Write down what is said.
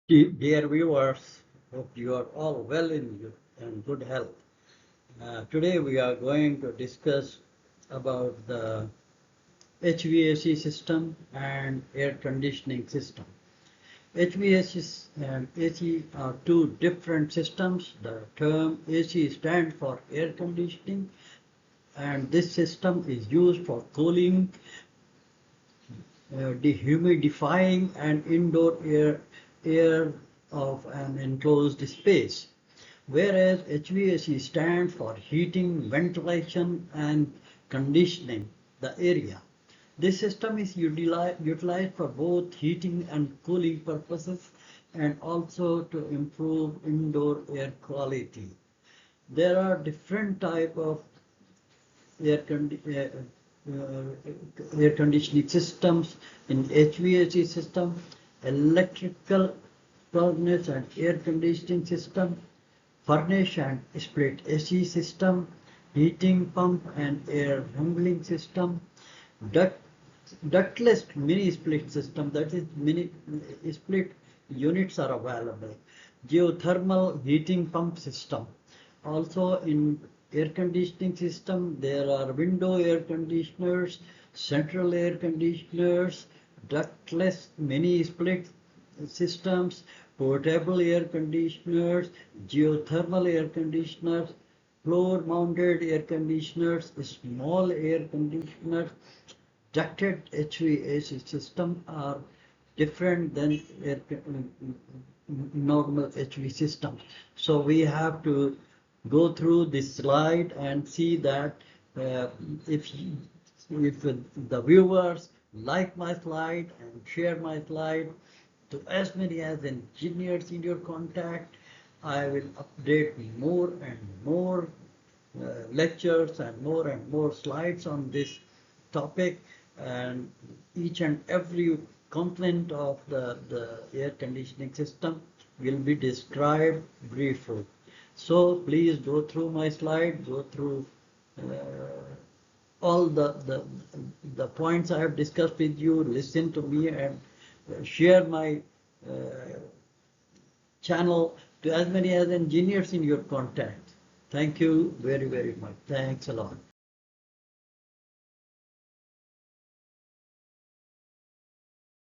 Dear viewers, hope you are all well and good health. Today we are going to discuss about the HVAC system and air conditioning system. HVAC and AC are two different systems. The term AC stands for air conditioning, and this system is used for cooling, dehumidifying and indoor air of an enclosed space, whereas HVAC stands for heating, ventilation and conditioning the area. This system is utilized for both heating and cooling purposes and also to improve indoor air quality. There are different type of air, condi air conditioning systems in HVAC system, electrical furnace and air conditioning system, furnace and split AC system, heating pump and air handling system, duct, ductless mini split system, that is mini split units are available, geothermal heating pump system. Also in air conditioning system, there are window air conditioners, central air conditioners, ductless mini split systems, portable air conditioners, geothermal air conditioners, floor mounted air conditioners, small air conditioners. Ducted HVAC system are different than normal HV system. So we have to go through this slide and see that uh, if if the viewers like my slide and share my slide to as many as engineers in your contact, I will update more and more lectures and more slides on this topic, and each and every component of the air conditioning system will be described briefly. So please go through my slide, go through all the points I have discussed with you, listen to me and share my channel to as many as engineers in your contact. Thank you very much. Thanks a lot.